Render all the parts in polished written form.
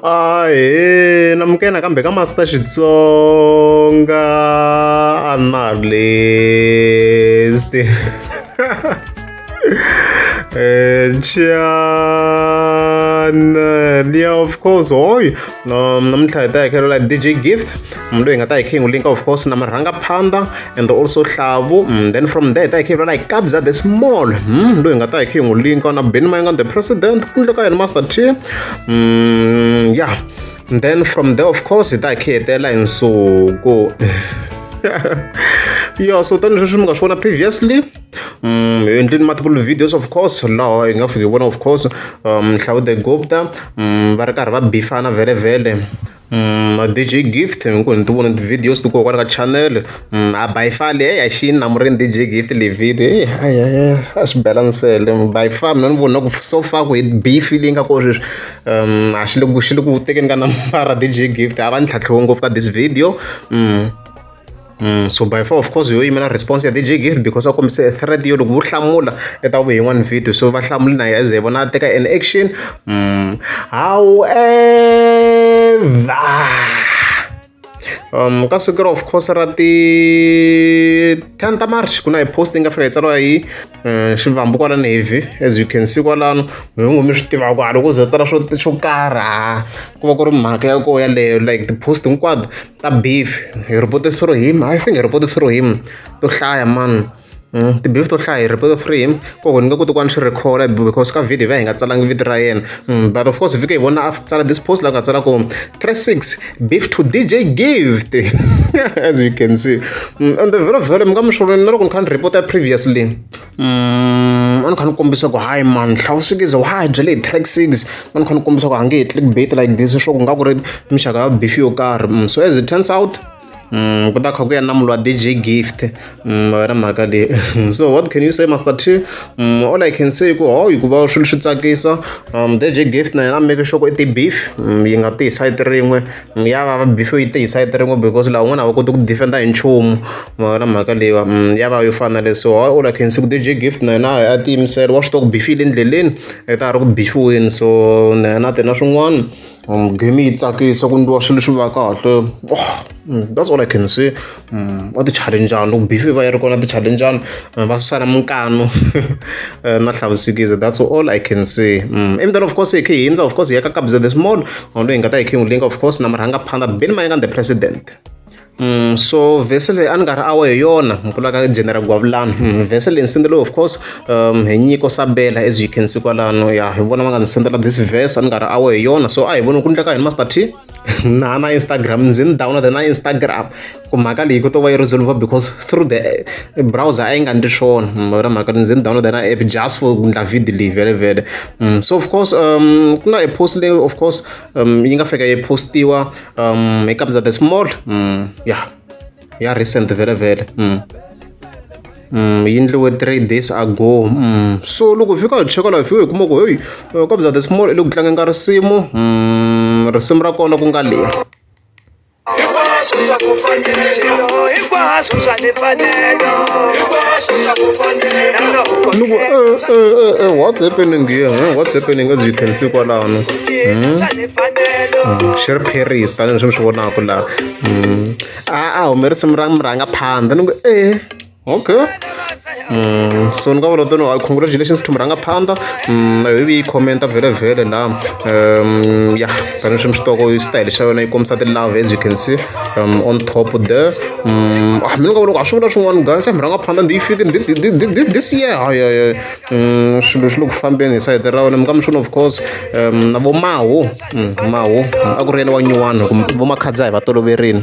namukela kambe ka Master Xitsonga analyst. Channel, yeah, of course. Hoy namhla hi ta hi like DJ Gift loyi nga ta hi khe link of course na Marhanga Panda and also Hlavu. Then from there ta hi khe like Kabza the Small loyi nga ta hi khe link na Benny Mayengani the President kundle ka yena Master T. Yeah, and then from there of course ta hi khe hetela hi Nsuku. Yeah, so tani leswi mi nga swi vona previously hi endleni multiple videos of course laha hi nga fika hi vona of course Hlavu the Gupta va ri karhi va bifana vele DJ Gift hinkwenu ni ti vona ti-videos ti koho kwala ka channel a by far leyi a xi namurini DJ Gift le video a swi balansele by far mina ni vona ku so far ku hi beef leyi nga koho sweswi a xi le ku tekeni ka nambara DJ Gift a va ni tlhatlhiwe ngopfu ka this video. So by far of course yo yimela response ya DJ Gift because a kombise thread yo loko vo hlamula eta vu yin'wana video so va hlamuli na yaze hi vona a teka an action. However ka siku of course ra ti 10 ta March ku na hi post nga fika hi tsariwa hi xivambu kwala Navy as you can see kwalano hingu mi swi tiva kwala loko ze tsala swo karha ku va ku ri mhaka ya koho yaleyo like ti-post hinkwato ta beef hi reported through him. I think hi reported through him to hlaya man ti-beef to hlaya hi reported through him koko ni nga koti ku va ni swi recorda because ka video va hi nga tsalangi vito ra yena but of course vika hi vona a tsala this post laha nga tsala ku 36 beef to DJ Gift as you can see and the vhele mi nga mi swivona na loko ni kha ni reporta previously a ni kha ni kombisa ku hayi man Hlawusikizi wa ha byele hi track 6 a ni kha ni kombisa ku a nge hi clickbait like this swo ku nga ku ri mixaka ya beef yo karhi so as it turns out ku ta kha ku ya na mulwa DJ Gift ra mhaka leyi. So what can you say Master T? All I can say ku hoyi ku va swilo swi tsakisa DJ Gift na yena make sure ku i ti-beef yi nga ti hi side rin'we ya va beef yi ti hi side rin'we because laha un'wana a va koti ku defenda hi nchumu ra mhaka leyiwa ya va yo fana le so all I can say ku DJ Gift na yena a ti yimisela wa swi tiva ku beef yi le ndleleni i ta ha ri ku beefiweni so na yena a ti na swin'wana game yi tsakisa ku ndliwa swilo swi va kahle. That's all I can say. Va ti challengeana loko beef va yi ri kona ti challengeana va susana minkano na Hlawusikizi. That's all I can say. And then of course hi khe hi hindza of course hi ya ka Kabza the Small loyi hi nga ta hi khe hi link of course na Marhanga Panda Benny Mayengani the President. So vese leyi a ni nga ri awe hi yona ni vulaka General Gwavulani vese leyi ni sendeliwe of course hi Nyiko Sabela as you can see kwalano ya hi vona va nga ni sendela this verse a ni nga ri awe hi yona so a hi voni ku endleka yini Master T na Instagram ndzi ni download na Instagram ku mhaka leyi ku to va yi resolve because through the browser a yi nga ndli swona ra mhaka ndzi ni download na app just for ku ndla video leyi vele so of course ku na a post leyi of course yi nga fika yi postiwa hi Kabza the Small ya recent vele yi endliwe 3 days ago so loko fika hi cheka laha hi fika hi kuma ku heyi Kabza the Small i le ku tlangeni ka risimu ra kona ku nga leri what's happening here what's happening as you can see kwalano xi ri Paris tanihi leswi mi swi vonaka laha a hume risimu ra Marhanga Panda ni ku okay so ni nga vula tano congratulations to Marhanga Panda na yo yi commenta vele laha ya tanihi leswi mi swi tivaka style xa yona yi kombisa ti-love as you can see on top there mina nga vula ku a swi vula swin'wana guys Marhanga Panda ndi yi fike this year swilo swi le ku fambeni hi side ra wena mi nga mi swona of course na vo Mahu a ku ri yena wa nyuwana vo Makhadza hi va toloverini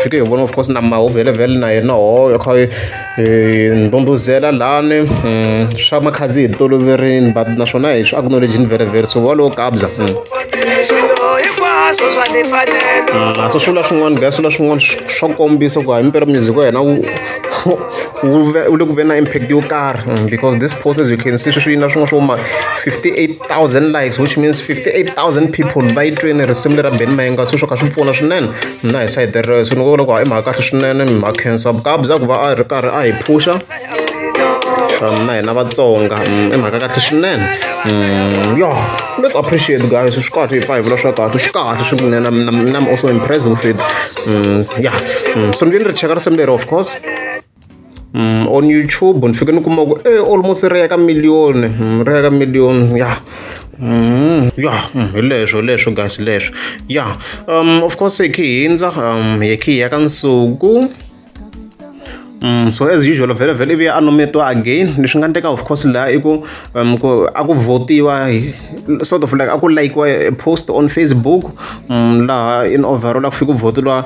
fike hi vona of course na Mahu vele na yena hoyo kha ndondozela lani swa Makhadzi hi toloverini but naswona hi swi acknowledge vele so walowo Kabza so swivula swin'wana guys swivula swin'wana swa kombisa ku himpela music wa yena wu le ku ve na impact yo karhi because this post as you can see sweswi na swin'wana swo ma 58,000 likes which means 58,000 people va yi twini risimu lera Benny Mayengani so swo kha swi pfuna swinene na hi side rero so ni vona ku i mhaka kahle swinene ni mhaka khensa Kabza ku va a ri karhi a hi phusha na hina Vatsonga i mhaka kahle swinene. Yeah, let's appreciate guys, swi kahle hi 5 la swa kahle swi kahle swinene. I'm also impressed with it. Yeah, so ndzi ri cheka risimu leri of course on YouTube ni fike ni kuma ku almost ri ya ka million yeah. Hi leswo guys leswo yeah. Of course hi hindza hi ya ka Nsuku. So as usual vele ivi a nometiwa again. Leswi nga ndeka of course laha i ku a ku votiwa sort of like a ku like post on Facebook laha in overall a ku fika ku voteliwa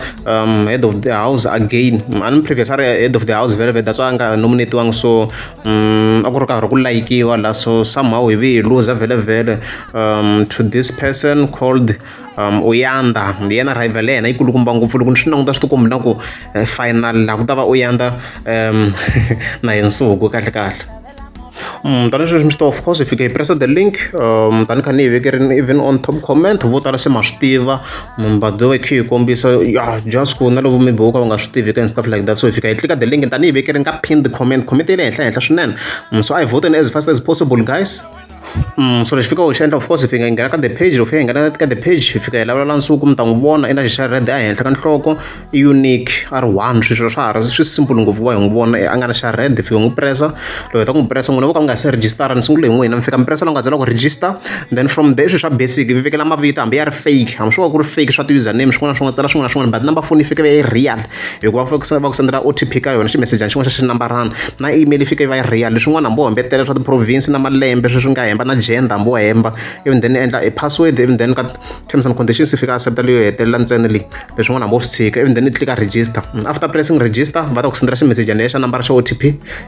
head of the house again. And previous ari head of the house vele that's why a nga nominatiwanga, so a ku ri karhi ku like-iwa la, so somehow hi vi hi lose vele to this person called Uyanda. Ndi yena rival ya yena yi kulukumba ngopfu. Loko ni swi languta swi tikomba na ku final la ku ta va Uyanda na hi Nsuku kahle. Tani sweswi mi swi tiva of course hi fika hi pressa the link tani kha ni hi vekerini even on top comment vo tala se ma swi tiva but do khe hi kombisa just ku na loko mi boka va nga swi tivi and stuff like that. So hi fika hi click the link tani hi vekerini ka pinned comment ye le henhla swinene. So I vote as fast as possible guys. So lexi fika xi endla of course hi fika hi nghena ka the page. Loko hi nghena ka the page hi fika hi lavula Nsuku mi ta n'wi vona i na xa red a henhla ka nhloko unique R1 swilo swa ha ri swi simple ngopfu va hi n'wi vona a nga na xa red. Hi fika n'wi pressa loko hi ta n'wi pressa n'wina vo ka mi nga se register ni sungule hi n'wina mi fika mi pressa loko nga byela ku register, then from there swilo swa basic vi vekela mavito hambi ya ri fake hambi swi va ku ri fake swa ti-username swin'wana na swin'wana tsala swin'wana na swin'wana but number phone yi fika yi va real hikuva va ku sendela OTP ka yona ximesejana xin'wana xa xinambarana na email yi fika yi va yi real. Leswin'wana hambi wo hembetela swa ti-province na malembe sweswi nga hemba na gender hambi wo hemba even then endla a password even then ka terms and conditions fika accepta leyo hetelela ntsena leyi. Leswin'wana hambi wo swi tshika even then i click register. After pressing register va ta ku sendela ximesejana xa nambara xa OTP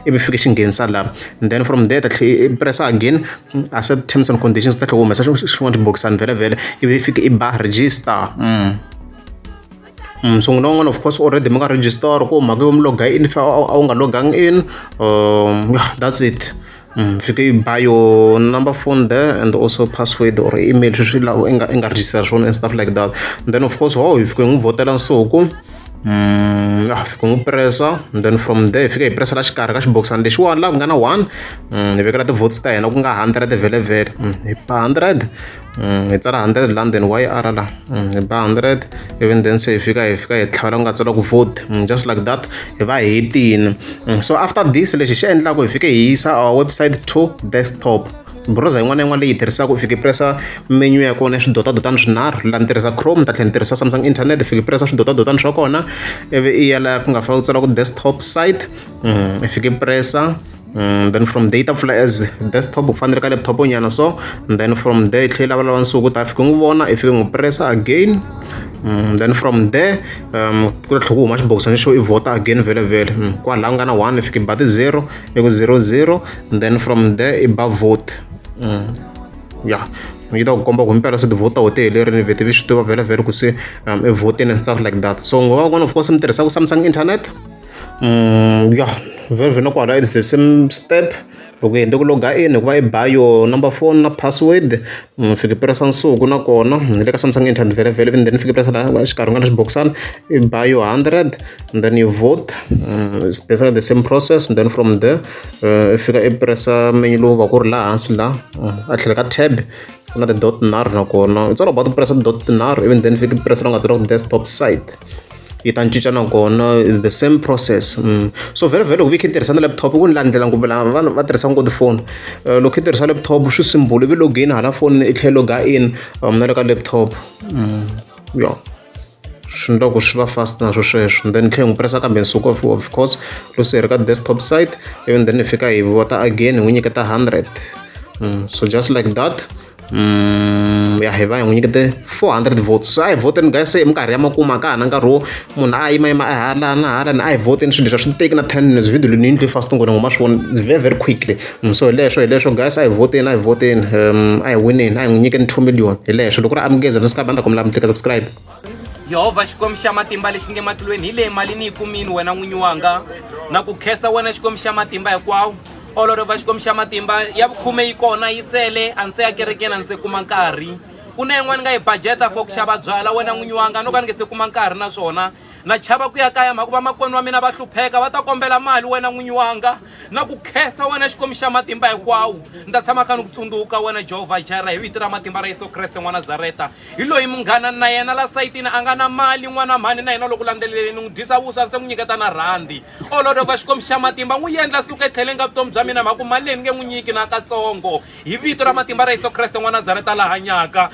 ivi fika xi nghenisa laha, and then from there ta tlhe i pressa again accept terms and conditions ta tlhe ku humesa xin'wana tibokisani vele ivi fika i ba register. So n'wana of course already mi nga register ku mhaka yo mi loga in a wu nga logang in that's it. Fika i buy your number phone there and also password or email sweswi laha i nga register swona and stuff like that. And then of course hi fika hi n'wi votela Nsuku fika n'wi pressa, and then from there fika hi pressa la xikarhi ka xibokisana lexiwani laha ku nga na 1 hi vekela ti-votes ta hina ku nga 100 vele hi ba 100 hi tsala 100 la then YR la hi ba 100 even then se hi fika hi tlhavela ku nga tsala ku vote just like that hi va hetini. So after this lexi xi endlaka hi fika hi yisa our website to desktop. Browser yin'wana na yin'wana leyi hi tirhisaka hi fika hi pressa menu ya kona ya swidotadotani swinharhu. Laha ni tirhisa Chrome ta tlhela ni tirhisa Samsung internet hi fika hi pressa swidotadotani swa kona ivi i ya laha ku nga fika ku tsala ku desktop site hi fika hi pressa. Then from data fly as desktop ku fanele ka laptop nyana so, and then from there tlhe lava Nsuku ta fika n'wi vona i fika n'wi pressa again. Then from there ku tlhe ku huma xibokisana xo i vota again vele kwalaha ku nga na 1 i fika i ba ti-0 i ku 00, and then from there i ba vote. Yeah, yi ta ku komba ku impela se tivota ho te helerile vhete vi swi tiva vele ku se i votini and stuff like that. So nguva van'wana of course mi tirhisaka Samsung internet yeah vele na kwala it's the same step. Loko hi hete ku loga in hikuva i ba your number phone na password fika pressa Nsuku na kona ni le ka Samsung internet vele and then fika pressa laha xikarhi nga na xibokisana i ba your 100 and then you vote. It's basically the same process, and then from there i fika i pressa menu lowu va ku ri laha hansi la a tlhela ka tab ku na ti-dot nharhu na kona it's all about to pressa dot tinharhu even then fika pressa la nga tsala ku desktop site yi ta cinca na kona is the same process. So vele loko vi kha i tirhisa na laptop ku ni landzela ngopfu lava vanhu va tirhisaka ngopfu tifoni. Loko i tirhisa laptop swi simple ivi login hala phone i tlhela loga in na le ka laptop yeah swi endla ku swi va fast na swo sweswo. Then tlhela n'wi pressa kambe Nsuku of course loko se hi ri ka desktop site even then hi fika hi vota again hi n'wi nyiketa 100 so just like that ya hi va hi n'wi nyikete 400 votes. So a hi voteni guys se hi minkarhi ya makuma ka ha na nkarhi wo munhu a yimayima hala na hala a hi voteni swilo leswi a swi teki na 10 minutes video leyi ni yi ndle fast ngopfu ngoma swi vona it's very quickly. So hi leswo guys a hi voteni a hi wineni a hi n'wi nyikeni 2 million hi leswo. Loko ri amukeza ni sika banda kombela mi tlika subscribe. Yehovha Xikwembu xa matimba lexi nge matilweni hi leyi mali ni yi kumini wena n'winyi wanga na ku khensa wena Xikwembu xa matimba hinkwawo. Olorova Xikwembu xa matimba ya vukhume yi kona yi sele a ni se ya kerekeni a ni se kuma nkarhi. Ku na yin'wana nga hi budgeta for ku xava byala wena n'winyi wanga no ka ni nge se kuma nkarhi na swona na chava ku ya kaya mhaka va makwenu wa mina va hlupheka va ta kombela mali wena n'winyi wanga na ku khensa wena Xikwembu xa matimba hinkwawo ni ta tshama kha ni ku tsundzuka wena Jehovha Jireh hi vito ra matimba ra Yesu Kreste n'wana Nazareta hi loyi munghana na yena la sayitini a nga na mali n'wana mhani na yena loko landzeleleni n'wi dyisa vuswa se n'wi nyiketa na rhandi olorova Xikwembu xa matimba n'wi endla suka etlheleni ka vutomi bya mina mhaka mali leyi ni nge n'wi nyiki na katsongo hi vito ra matimba ra Yesu Kreste n'wana Nazareta la hanyaka